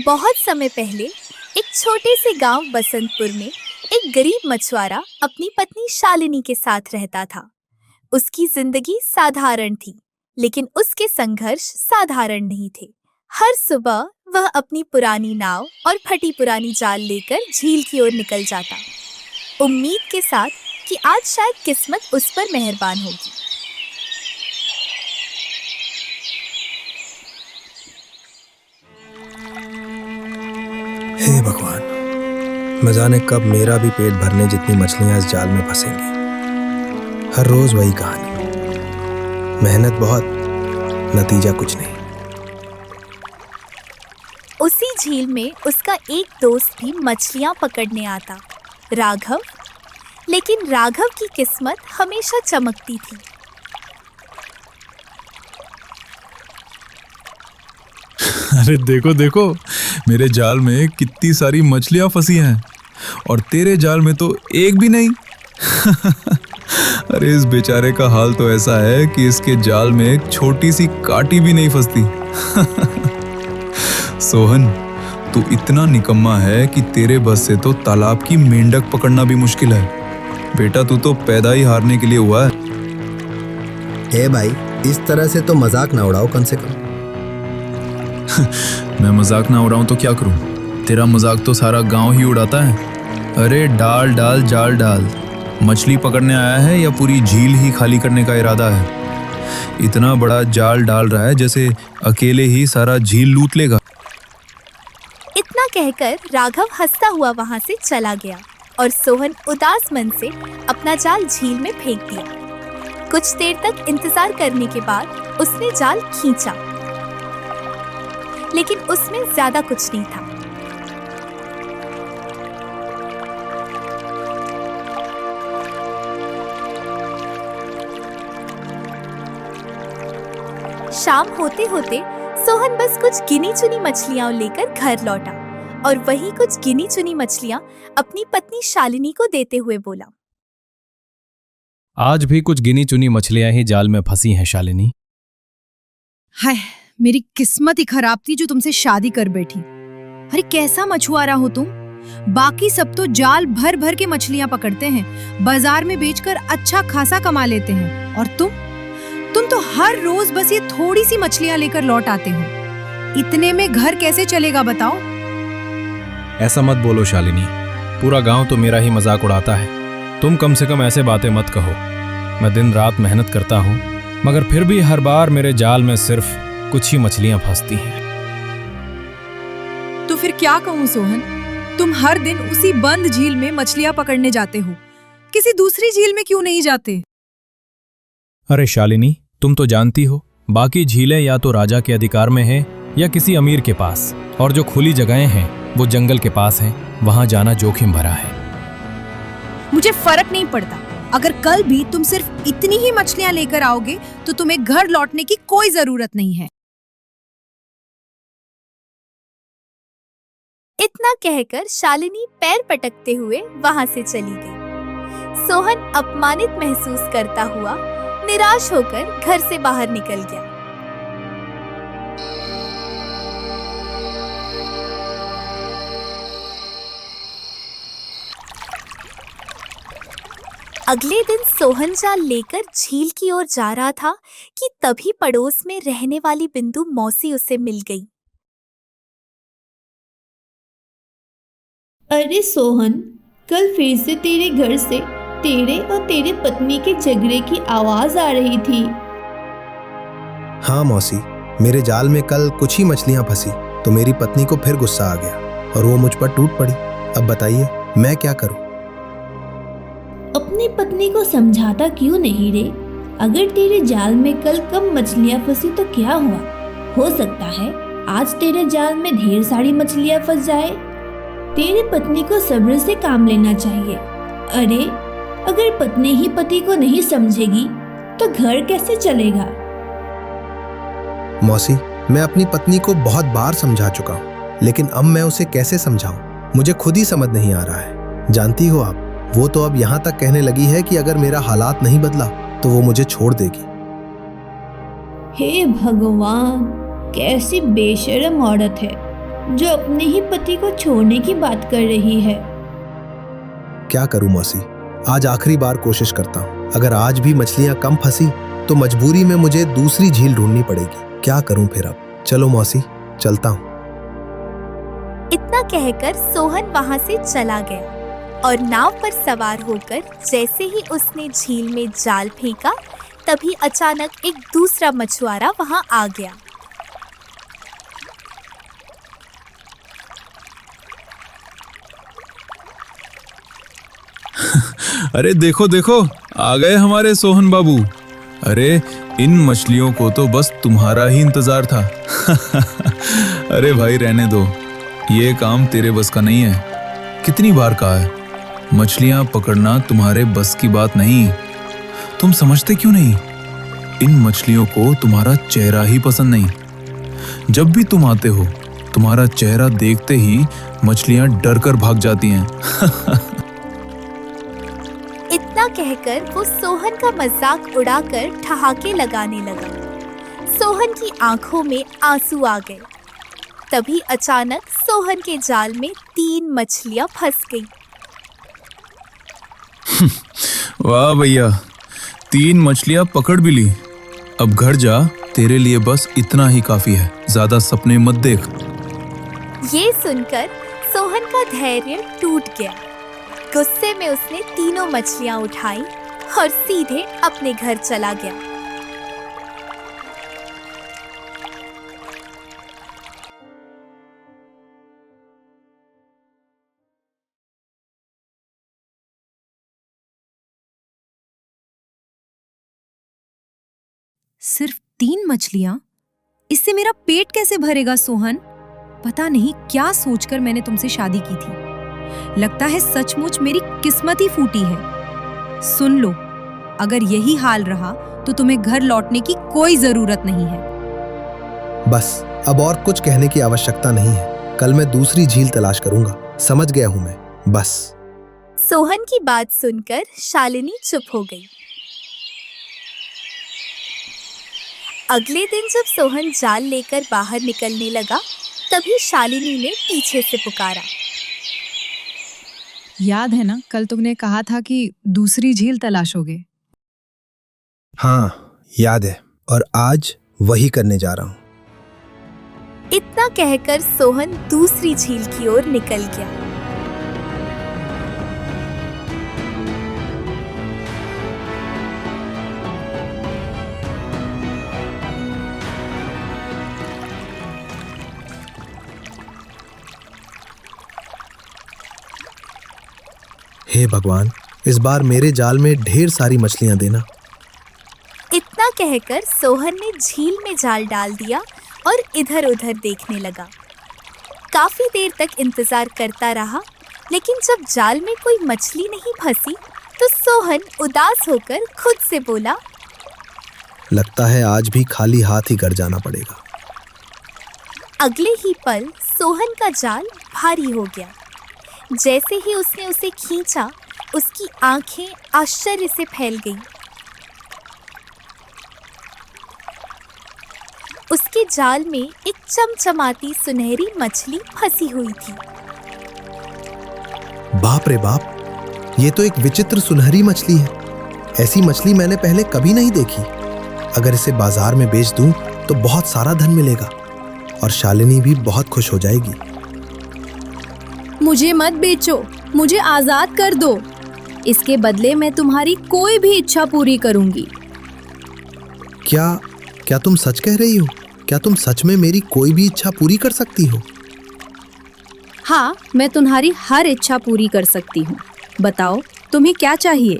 बहुत समय पहले एक छोटे से गांव बसंतपुर में एक गरीब मछुआरा अपनी पत्नी शालिनी के साथ रहता था। उसकी जिंदगी साधारण थी, लेकिन उसके संघर्ष साधारण नहीं थे। हर सुबह वह अपनी पुरानी नाव और फटी पुरानी जाल लेकर झील की ओर निकल जाता, उम्मीद के साथ कि आज शायद किस्मत उस पर मेहरबान होगी। हे भगवान, न जाने कब मेरा भी पेट भरने जितनी मछलियां इस जाल में फंसेंगी। हर रोज वही कहानी, मेहनत बहुत, नतीजा कुछ नहीं। उसी झील में उसका एक दोस्त भी मछलियां पकड़ने आता, राघव। लेकिन राघव की किस्मत हमेशा चमकती थी। अरे देखो देखो, मेरे जाल में कितनी सारी मछलियां फंसी हैं और तेरे जाल में तो एक भी नहीं। अरे इस बेचारे का हाल तो ऐसा है कि इसके जाल में एक छोटी सी कांटी भी नहीं फंसती। सोहन, तू इतना निकम्मा है कि तेरे बस से तो तालाब की मेंढक पकड़ना भी मुश्किल है। बेटा, तू तो पैदा ही हारने के लिए हुआ है। हे भाई, इस तरह से तो मजाक ना उड़ाओ कम से कम। मैं मजाक ना उड़ाऊं तो क्या करूं? तेरा मजाक तो सारा गांव ही उड़ाता है। अरे डाल डाल जाल डाल, मछली पकड़ने आया है या पूरी झील ही खाली करने का इरादा है? इतना बड़ा जाल डाल रहा है जैसे अकेले ही सारा झील लूट लेगा। इतना कहकर राघव हंसता हुआ वहां से चला गया और सोहन उदास मन से अपना जाल झील में फेंक दिया। कुछ देर तक इंतजार करने के बाद उसने जाल खींचा, लेकिन उसमें ज्यादा कुछ नहीं था। शाम होते होते सोहन बस कुछ गिनी चुनी मछलियां लेकर घर लौटा और वही कुछ गिनी चुनी मछलियां अपनी पत्नी शालिनी को देते हुए बोला, आज भी कुछ गिनी चुनी मछलियां ही जाल में फंसी हैं शालिनी। हाय, मेरी किस्मत ही खराब थी जो तुमसे शादी कर बैठी। अरे कैसा मछुआरा हो तुम। बाकी सब तो जाल भर भर के मछलियां पकड़ते हैं, बाजार में बेचकर अच्छा खासा कमा लेते हैं, और तुम तो हर रोज बस ये थोड़ी सी मछलियां लेकर लौट आते हो। इतने में घर कैसे चलेगा बताओ? ऐसा मत बोलो शालिनी, पूरा गांव तो मेरा ही मजाक उड़ाता है। तुम कम से कम ऐसे बातें मत कहो। मैं दिन रात मेहनत करता हूँ, मगर फिर भी हर बार मेरे जाल में सिर्फ कुछ ही मछलियां फंसती हैं। तो फिर क्या कहूँ सोहन, तुम हर दिन उसी बंद झील में मछलियां पकड़ने जाते हो, किसी दूसरी झील में क्यों नहीं जाते? अरे शालिनी, तुम तो जानती हो, बाकी झीलें या तो राजा के अधिकार में हैं या किसी अमीर के पास, और जो खुली जगहें हैं वो जंगल के पास हैं। वहां जाना जोखिम भरा है। मुझे फर्क नहीं पड़ता। अगर कल भी तुम सिर्फ इतनी ही मछलियां लेकर आओगे तो तुम्हें घर लौटने की कोई जरूरत नहीं है। इतना कहकर शालिनी पैर पटकते हुए वहां से चली गई। सोहन अपमानित महसूस करता हुआ निराश होकर घर से बाहर निकल गया। अगले दिन सोहन जाल लेकर झील की ओर जा रहा था कि तभी पड़ोस में रहने वाली बिंदु मौसी उसे मिल गई। अरे सोहन, कल फिर से तेरे घर से तेरे और तेरे पत्नी के झगड़े की आवाज आ रही थी। हाँ मौसी, मेरे जाल में कल कुछ ही मछलियां फंसी तो मेरी पत्नी को फिर गुस्सा आ गया और वो मुझ पर टूट पड़ी। अब बताइए मैं क्या करूं? अपनी पत्नी को समझाता क्यों नहीं रे? अगर तेरे जाल में कल कम मछलियां फंसी तो क्या हुआ? हो सकता है आज तेरे जाल में ढेर सारी मछलियां फंस जाए। तेरी पत्नी को सब्र से काम लेना चाहिए। अरे अगर पत्नी ही पति को नहीं समझेगी तो घर कैसे चलेगा? मौसी, मैं अपनी पत्नी को बहुत बार समझा चुका हूँ, लेकिन अब मैं उसे कैसे समझाऊं? मुझे खुद ही समझ नहीं आ रहा है। जानती हो आप, वो तो अब यहाँ तक कहने लगी है कि अगर मेरा हालात नहीं बदला तो वो मुझे छोड़ देगी। हे भगवान, कैसी बेशर्म औरत है। जो अपने ही पति को छोड़ने की बात कर रही है। क्या करूं मौसी, आज आखिरी बार कोशिश करता हूं। अगर आज भी मछलियां कम फंसी तो मजबूरी में मुझे दूसरी झील ढूंढनी पड़ेगी। क्या करूं फिर अब? चलो मौसी, चलता हूं। इतना कहकर सोहन वहां से चला गया और नाव पर सवार होकर जैसे ही उसने झील में जाल फेंका, तभी अचानक एक दूसरा मछुआरा वहां आ गया। अरे देखो देखो, आ गए हमारे सोहन बाबू। अरे इन मछलियों को तो बस तुम्हारा ही इंतजार था। अरे भाई रहने दो, ये काम तेरे बस का नहीं है। कितनी बार कहा है, मछलियां पकड़ना तुम्हारे बस की बात नहीं। तुम समझते क्यों नहीं? इन मछलियों को तुम्हारा चेहरा ही पसंद नहीं। जब भी तुम आते हो, तुम्हारा चेहरा देखते ही मछलियां डर कर भाग जाती हैं। इतना कहकर वो सोहन का मजाक उड़ाकर ठहाके लगाने लगा। सोहन की आंखों में आंसू आ गए। तभी अचानक सोहन के जाल में 3 मछलियां फंस गईं। वाह भैया, 3 मछलियां पकड़ भी ली। अब घर जा, तेरे लिए बस इतना ही काफी है। ज्यादा सपने मत देख। ये सुनकर सोहन का धैर्य टूट गया। गुस्से में उसने तीनों मछलियां उठाई और सीधे अपने घर चला गया। सिर्फ 3 मछलियां? इससे मेरा पेट कैसे भरेगा सोहन? पता नहीं क्या सोचकर मैंने तुमसे शादी की थी। लगता है सचमुच मेरी किस्मत ही फूटी है। सुन लो, अगर यही हाल रहा तो तुम्हें घर लौटने की कोई जरूरत नहीं है। बस अब और कुछ कहने की आवश्यकता नहीं है। कल मैं दूसरी झील तलाश करूंगा। समझ गया हूं मैं, बस। सोहन की बात सुनकर शालिनी चुप हो गई। अगले दिन जब सोहन जाल लेकर बाहर निकलने लगा, तभी शालिनी ने पीछे से पुकारा। याद है ना, कल तुमने कहा था कि दूसरी झील तलाशोगे? हाँ याद है, और आज वही करने जा रहा हूं। इतना कहकर सोहन दूसरी झील की ओर निकल गया। हे भगवान, इस बार मेरे जाल में ढेर सारी मछलियां देना। इतना कहकर सोहन ने झील में जाल डाल दिया और इधर उधर देखने लगा। काफी देर तक इंतजार करता रहा, लेकिन जब जाल में कोई मछली नहीं फंसी तो सोहन उदास होकर खुद से बोला, लगता है आज भी खाली हाथ ही घर जाना पड़ेगा। अगले ही पल सोहन का जाल भारी हो गया। जैसे ही उसने उसे खींचा, उसकी आंखें आश्चर्य से फैल गईं। उसके जाल में एक चमचमाती सुनहरी मछली फंसी हुई थी। बाप रे बाप, ये तो एक विचित्र सुनहरी मछली है। ऐसी मछली मैंने पहले कभी नहीं देखी। अगर इसे बाजार में बेच दूं तो बहुत सारा धन मिलेगा और शालिनी भी बहुत खुश हो जाएगी। मुझे मत बेचो, मुझे आजाद कर दो। इसके बदले मैं तुम्हारी कोई भी इच्छा पूरी करूंगी। क्या तुम सच कह रही हो? क्या तुम सच में मेरी कोई भी इच्छा पूरी कर सकती हो? हाँ, मैं तुम्हारी हर इच्छा पूरी कर सकती हूँ। बताओ तुम्हें क्या चाहिए?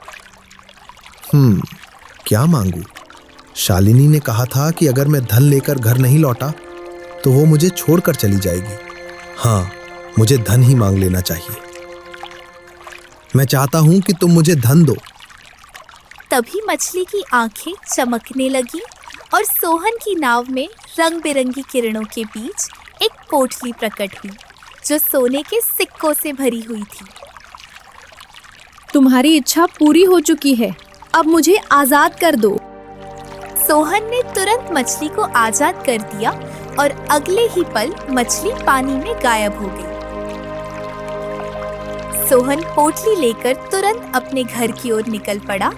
क्या मांगू? शालिनी ने कहा था कि अगर मैं धन लेकर घर नहीं लौटा तो वो मुझे छोड़कर चली जाएगी। हाँ, मुझे धन ही मांग लेना चाहिए। मैं चाहता हूं कि तुम मुझे धन दो। तभी मछली की आंखें चमकने लगी और सोहन की नाव में रंग बिरंगी किरणों के बीच एक पोटली प्रकट हुई, जो सोने के सिक्कों से भरी हुई थी। तुम्हारी इच्छा पूरी हो चुकी है, अब मुझे आजाद कर दो। सोहन ने तुरंत मछली को आजाद कर दिया और अगले ही पल मछली पानी में गायब हो गई। सोहन पोटली लेकर तुरंत अपने घर की ओर निकल पड़ा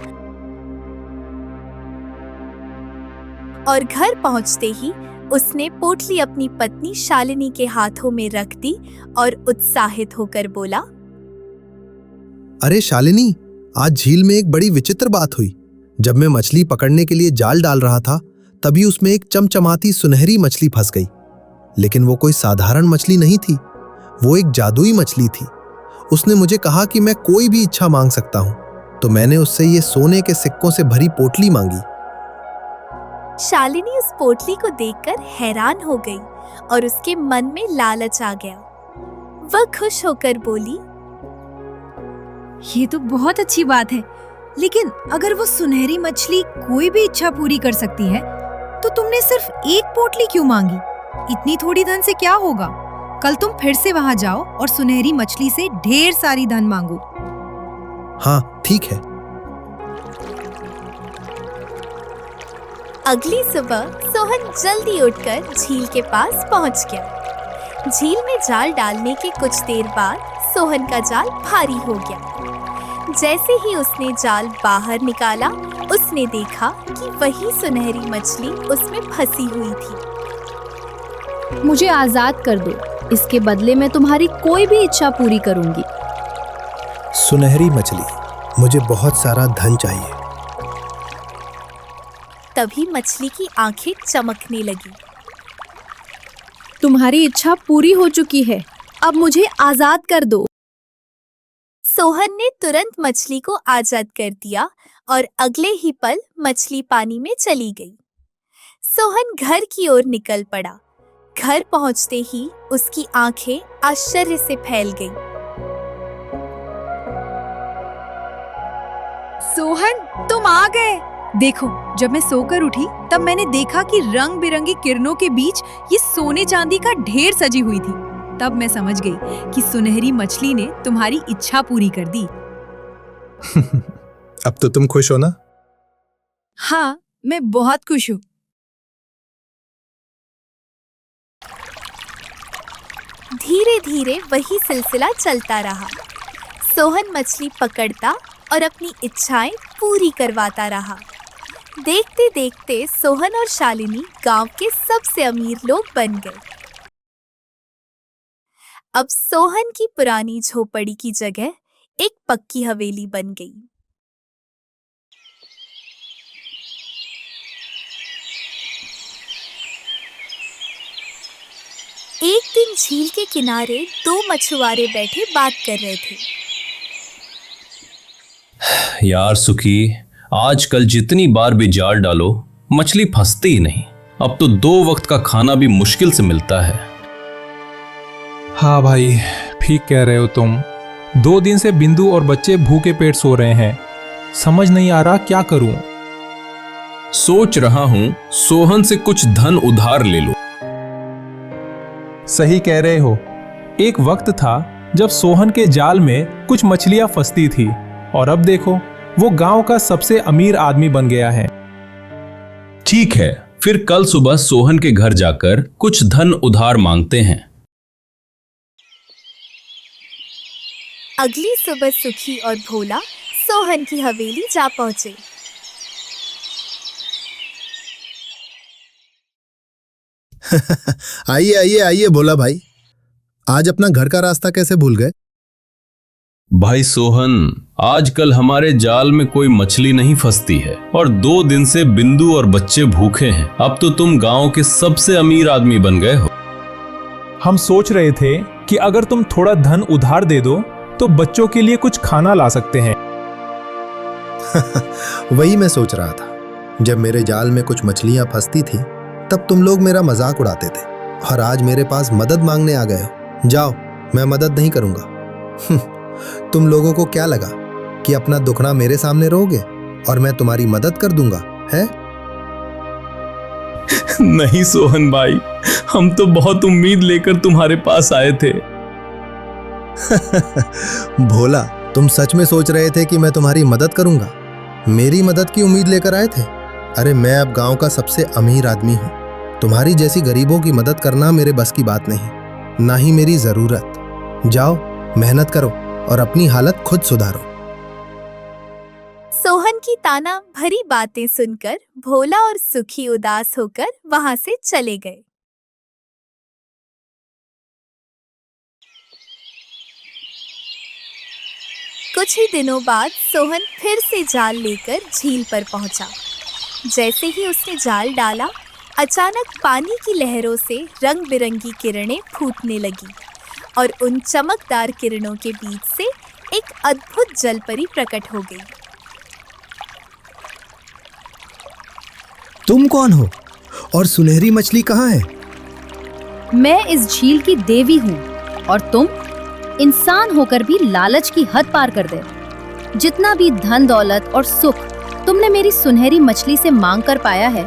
और घर पहुंचते ही उसने पोटली अपनी पत्नी शालिनी के हाथों में रख दी और उत्साहित होकर बोला, अरे शालिनी, आज झील में एक बड़ी विचित्र बात हुई। जब मैं मछली पकड़ने के लिए जाल डाल रहा था तभी उसमें एक चमचमाती सुनहरी मछली फंस गई। लेकिन वो कोई साधारण मछली नहीं थी, वो एक जादुई मछली थी। उसने मुझे कहा कि मैं कोई भी इच्छा मांग सकता हूं, तो मैंने उससे ये सोने के सिक्कों से भरी पोटली मांगी। शालिनी उस पोटली को देखकर हैरान हो गई और उसके मन में लालच आ गया। वह खुश होकर बोली, ये तो बहुत अच्छी बात है, लेकिन अगर वो सुनहरी मछली कोई भी इच्छा पूरी कर सकती है तो तुमने सिर्फ एक पोटली क्यों मांगी? इतनी थोड़ी धन से क्या होगा? कल तुम फिर से वहां जाओ और सुनहरी मछली से ढेर सारी धन मांगो। हाँ ठीक है। अगली सुबह सोहन जल्दी उठकर झील के पास पहुंच गया। झील में जाल डालने के कुछ देर बाद सोहन का जाल भारी हो गया। जैसे ही उसने जाल बाहर निकाला, उसने देखा कि वही सुनहरी मछली उसमें फंसी हुई थी। मुझे आजाद कर दो, इसके बदले मैं तुम्हारी कोई भी इच्छा पूरी करूंगी। सुनहरी मछली, मुझे बहुत सारा धन चाहिए। तभी मछली की आंखें चमकने लगी। तुम्हारी इच्छा पूरी हो चुकी है, अब मुझे आजाद कर दो। सोहन ने तुरंत मछली को आजाद कर दिया और अगले ही पल मछली पानी में चली गई। सोहन घर की ओर निकल पड़ा। घर पहुंचते ही उसकी आंखें आश्चर्य से फैल गईं। सोहन, तुम आ गए। देखो, जब मैं सोकर उठी तब मैंने देखा कि रंग बिरंगी किरणों के बीच ये सोने चांदी का ढेर सजी हुई थी। तब मैं समझ गई कि सुनहरी मछली ने तुम्हारी इच्छा पूरी कर दी। अब तो तुम खुश हो ना? हाँ, मैं बहुत खुश हूँ। धीरे धीरे वही सिलसिला चलता रहा। सोहन मछली पकड़ता और अपनी इच्छाएं पूरी करवाता रहा। देखते देखते सोहन और शालिनी गांव के सबसे अमीर लोग बन गए। अब सोहन की पुरानी झोपड़ी की जगह एक पक्की हवेली बन गई। एक दिन झील के किनारे दो मछुआरे बैठे बात कर रहे थे। यार सुखी, आजकल जितनी बार भी जाल डालो मछली फंसती ही नहीं। अब तो 2 वक्त का खाना भी मुश्किल से मिलता है। हाँ भाई, ठीक कह रहे हो तुम। 2 दिन से बिंदु और बच्चे भूखे पेट सो रहे हैं। समझ नहीं आ रहा क्या करूं। सोच रहा हूं सोहन से कुछ धन उधार ले लो। सही कह रहे हो। एक वक्त था जब सोहन के जाल में कुछ मछलियां फंसती थी और अब देखो वो गांव का सबसे अमीर आदमी बन गया है। ठीक है, फिर कल सुबह सोहन के घर जाकर कुछ धन उधार मांगते हैं। अगली सुबह सुखी और भोला सोहन की हवेली जा पहुंचे। आइए आइए आइए भोला भाई, आज अपना घर का रास्ता कैसे भूल गए? भाई सोहन, आजकल हमारे जाल में कोई मछली नहीं फंसती है और 2 दिन से बिंदु और बच्चे भूखे हैं। अब तो तुम गांव के सबसे अमीर आदमी बन गए हो। हम सोच रहे थे कि अगर तुम थोड़ा धन उधार दे दो तो बच्चों के लिए कुछ खाना ला सकते हैं। वही मैं सोच रहा था। जब मेरे जाल में कुछ मछलियां फंसती थी तब तुम लोग मेरा मजाक उड़ाते थे और आज मेरे पास मदद मांगने आ गए हो। जाओ, मैं मदद नहीं करूंगा। तुम लोगों को क्या लगा कि अपना दुखड़ा मेरे सामने रोगे और मैं तुम्हारी मदद कर दूंगा, है? नहीं सोहन भाई, हम तो बहुत उम्मीद लेकर तुम्हारे पास आए थे। भोला, तुम सच में सोच रहे थे कि मैं तुम्हारी मदद करूंगा? मेरी मदद की उम्मीद लेकर आए थे? अरे मैं अब गांव का सबसे अमीर आदमी हूं तुम्हारी जैसी गरीबों की मदद करना मेरे बस की बात नहीं, ना ही मेरी जरूरत। जाओ, मेहनत करो और अपनी हालत खुद सुधारो। सोहन की ताना भरी बातें सुनकर भोला और सुखी उदास होकर वहां से चले गए। कुछ ही दिनों बाद सोहन फिर से जाल लेकर झील पर पहुंचा। जैसे ही उसने जाल डाला, अचानक पानी की लहरों से रंग बिरंगी किरणें फूटने लगी और उन चमकदार किरणों के बीच से एक अद्भुत जलपरी प्रकट हो गई। तुम कौन हो और सुनहरी मछली कहाँ है? मैं इस झील की देवी हूँ और तुम इंसान होकर भी लालच की हद पार कर दे। जितना भी धन दौलत और सुख तुमने मेरी सुनहरी मछली से मांग कर पाया है,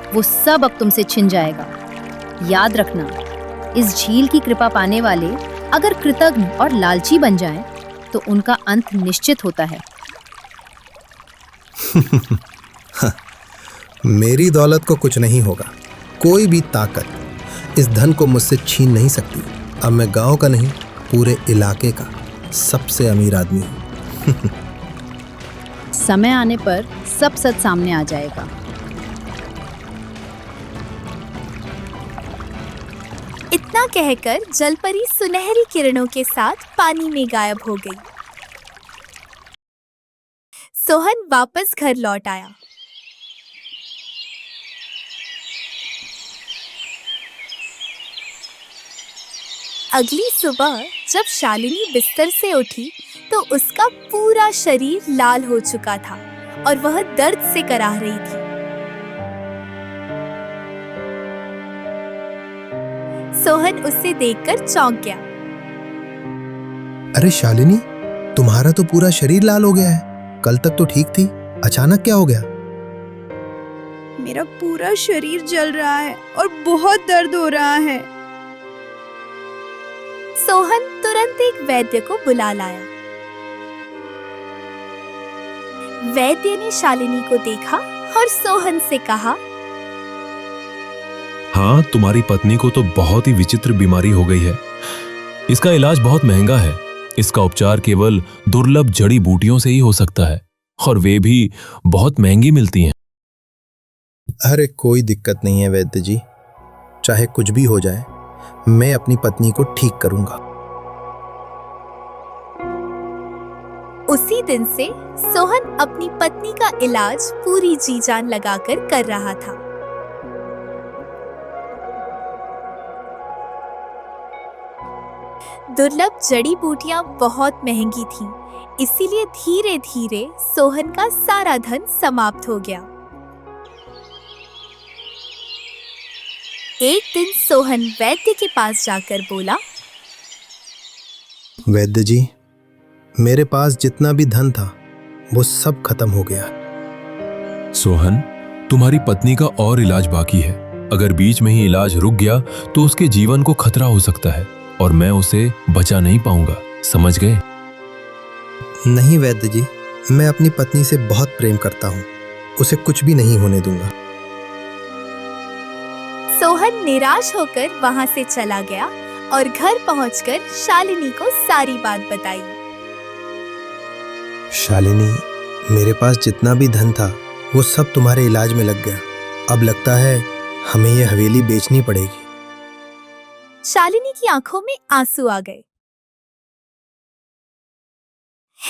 वो सब अब तुमसे छिन जाएगा। याद रखना, इस झील की कृपा पाने वाले अगर कृतज्ञ और लालची बन जाएं, तो उनका अंत निश्चित होता है। मेरी दौलत को कुछ नहीं होगा। कोई भी ताकत इस धन को मुझसे छीन नहीं सकती। अब मैं गांव का नहीं, पूरे इलाके का सबसे अमीर आदमी हूँ। समय आने पर सब सच सामने आ जाएगा। इतना कहकर जलपरी सुनहरी किरणों के साथ पानी में गायब हो गई। सोहन वापस घर लौट आया। अगली सुबह जब शालिनी बिस्तर से उठी तो उसका पूरा शरीर लाल हो चुका था और वह दर्द से कराह रही थी। सोहन उसे देखकर चौंक गया। अरे शालिनी, तुम्हारा तो पूरा शरीर लाल हो गया है। कल तक तो ठीक थी, अचानक क्या हो गया? मेरा पूरा शरीर जल रहा है और बहुत दर्द हो रहा है। सोहन तुरंत एक वैद्य को बुला लाया। वैद्य ने शालिनी को देखा और सोहन से कहा, हाँ, तुम्हारी पत्नी को तो बहुत ही विचित्र बीमारी हो गई है। इसका इलाज बहुत महंगा है। इसका उपचार केवल दुर्लभ जड़ी बूटियों से ही हो सकता है और वे भी बहुत महंगी मिलती हैं। अरे कोई दिक्कत नहीं है वैद्य जी, चाहे कुछ भी हो जाए, मैं अपनी पत्नी को ठीक करूंगा। उसी दिन से सोहन अपनी पत्नी का इलाज पूरी जी जान लगाकर कर रहा था। दुर्लभ जड़ी बूटियां बहुत महंगी थीं, इसीलिए धीरे धीरे सोहन का सारा धन समाप्त हो गया। एक दिन सोहन वैद्य के पास जाकर बोला, वैद्य जी, मेरे पास जितना भी धन था वो सब खत्म हो गया। सोहन, तुम्हारी पत्नी का और इलाज बाकी है। अगर बीच में ही इलाज रुक गया तो उसके जीवन को खतरा हो सकता है और मैं उसे बचा नहीं पाऊंगा, समझ गए? नहीं वैद्य जी, मैं अपनी पत्नी से बहुत प्रेम करता हूँ, उसे कुछ भी नहीं होने दूंगा। सोहन निराश होकर वहां से चला गया और घर पहुंचकर शालिनी को सारी बात बताई। शालिनी, मेरे पास जितना भी धन था वो सब तुम्हारे इलाज में लग गया। अब लगता है हमें ये हवेली बेचनी पड़ेगी। शालिनी की आंखों में आंसू आ गए।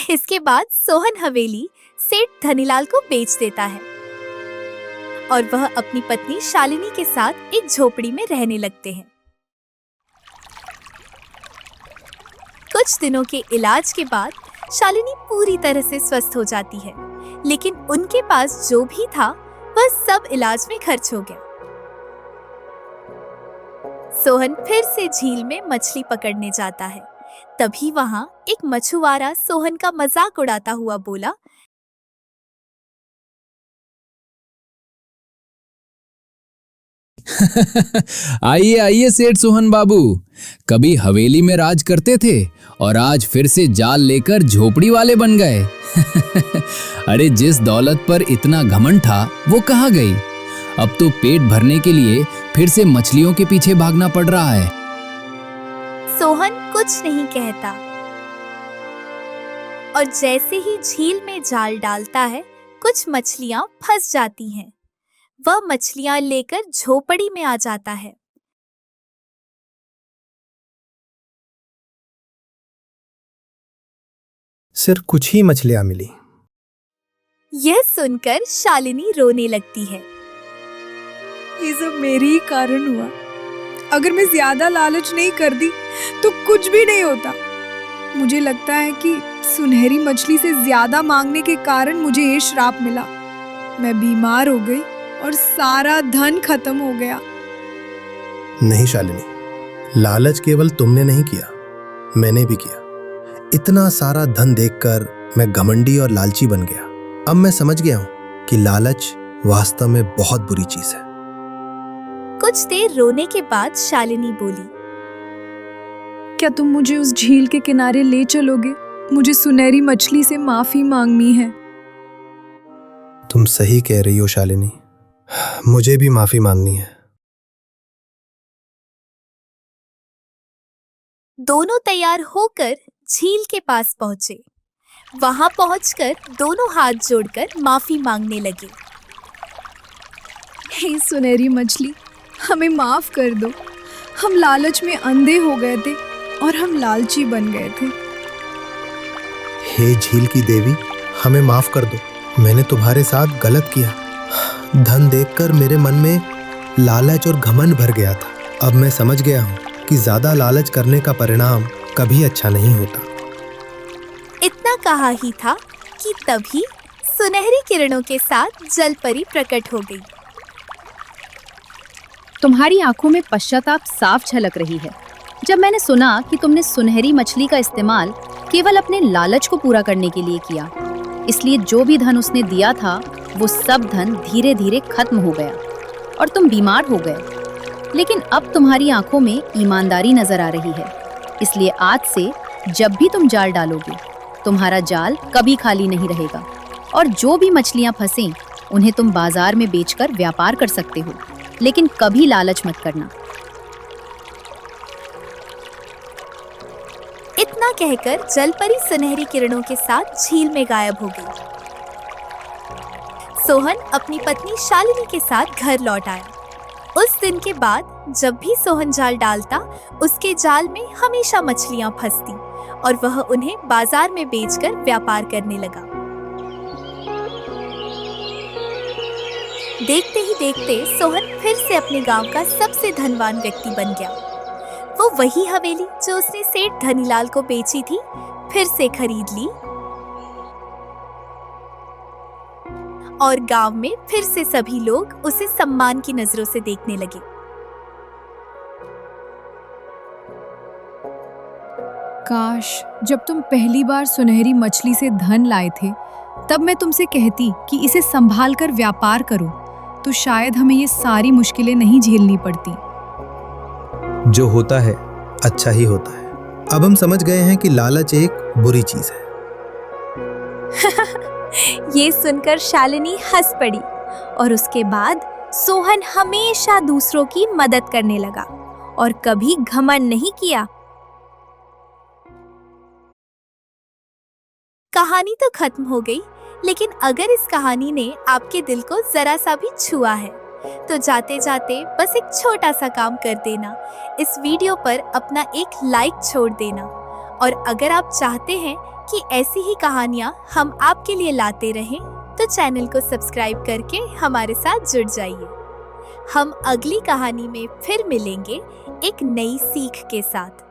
इसके बाद सोहन हवेली सेठ धनीलाल को बेच देता है और वह अपनी पत्नी शालिनी के साथ एक झोपड़ी में रहने लगते हैं। कुछ दिनों के इलाज के बाद शालिनी पूरी तरह से स्वस्थ हो जाती है, लेकिन उनके पास जो भी था वह सब इलाज में खर्च हो गया। सोहन फिर से झील में मछली पकड़ने जाता है। तभी वहां एक मछुआरा सोहन का मजाक उड़ाता हुआ बोला, आइए आइए सेठ सोहन बाबू, कभी हवेली में राज करते थे और आज फिर से जाल लेकर झोपड़ी वाले बन गए। अरे जिस दौलत पर इतना घमंड था वो कहाँ गई? अब तो पेट भरने के लिए फिर से मछलियों के पीछे भागना पड़ रहा है। सोहन कुछ नहीं कहता और जैसे ही झील में जाल डालता है कुछ मछलियां फंस जाती हैं। वह मछलियां लेकर झोपड़ी में आ जाता है। सिर्फ कुछ ही मछलियां मिली। यह सुनकर शालिनी रोने लगती है। ये सब मेरे ही कारण हुआ। अगर मैं ज्यादा लालच नहीं करती तो कुछ भी नहीं होता। मुझे लगता है कि सुनहरी मछली से ज्यादा मांगने के कारण मुझे ये श्राप मिला। मैं बीमार हो गई और सारा धन खत्म हो गया। नहीं शालिनी, लालच केवल तुमने नहीं किया, मैंने भी किया। इतना सारा धन देखकर मैं घमंडी और लालची बन गया। अब मैं समझ गया हूं कि लालच वास्तव में बहुत बुरी चीज है। कुछ देर रोने के बाद शालिनी बोली, क्या तुम मुझे उस झील के किनारे ले चलोगे? मुझे सुनहरी मछली से माफी मांगनी है। तुम सही कह रही हो शालिनी, मुझे भी माफी मांगनी है। दोनों तैयार होकर झील के पास पहुंचे। वहां पहुंचकर दोनों हाथ जोड़कर माफी मांगने लगे। हे सुनहरी मछली, हमें माफ कर दो। हम लालच में अंधे हो गए थे और हम लालची बन गए थे। हे झील की देवी, हमें माफ कर दो। मैंने तुम्हारे साथ गलत किया। धन देखकर मेरे मन में लालच और घमंड भर गया था। अब मैं समझ गया हूँ कि ज्यादा लालच करने का परिणाम कभी अच्छा नहीं होता। इतना कहा ही था कि तभी सुनहरी किरणों के साथ जलपरी प्रकट हो गई। तुम्हारी आंखों में पश्चाताप साफ झलक रही है। जब मैंने सुना कि तुमने सुनहरी मछली का इस्तेमाल केवल अपने लालच को पूरा करने के लिए किया, इसलिए जो भी धन उसने दिया था वो सब धन धीरे धीरे खत्म हो गया और तुम बीमार हो गए। लेकिन अब तुम्हारी आंखों में ईमानदारी नजर आ रही है, इसलिए आज से जब भी तुम जाल डालोगे तुम्हारा जाल कभी खाली नहीं रहेगा और जो भी मछलियां फंसें उन्हें तुम बाजार में बेचकर व्यापार कर सकते हो, लेकिन कभी लालच मत करना। इतना कहकर जलपरी सुनहरी किरणों के साथ झील में गायब हो गई। सोहन अपनी पत्नी शालिनी के साथ घर लौट आया। उस दिन के बाद जब भी सोहन जाल डालता उसके जाल में हमेशा मछलियां फंसती और वह उन्हें बाजार में बेचकर व्यापार करने लगा। देखते ही देखते सोहन फिर से अपने गांव का सबसे धनवान व्यक्ति बन गया। वो वही हवेली जो उसने सेठ धनीलाल को बेची थी फिर से खरीद ली और गांव में फिर से सभी लोग उसे सम्मान की नजरों से देखने लगे। काश जब तुम पहली बार सुनहरी मछली से धन लाए थे तब मैं तुमसे कहती कि इसे संभाल कर व्यापार करो, तो शायद हमें ये सारी मुश्किलें नहीं झेलनी पड़ती। जो होता है अच्छा ही होता है। अब हम समझ गए हैं कि लालच एक बुरी चीज है। ये सुनकर शालिनी हंस पड़ी और उसके बाद सोहन हमेशा दूसरों की मदद करने लगा और कभी घमंड नहीं किया। कहानी तो खत्म हो गई, लेकिन अगर इस कहानी ने आपके दिल को जरा सा भी छुआ है तो जाते जाते बस एक छोटा सा काम कर देना। इस वीडियो पर अपना एक लाइक छोड़ देना और अगर आप चाहते हैं कि ऐसी ही कहानियाँ हम आपके लिए लाते रहें तो चैनल को सब्सक्राइब करके हमारे साथ जुड़ जाइए। हम अगली कहानी में फिर मिलेंगे एक नई सीख के साथ।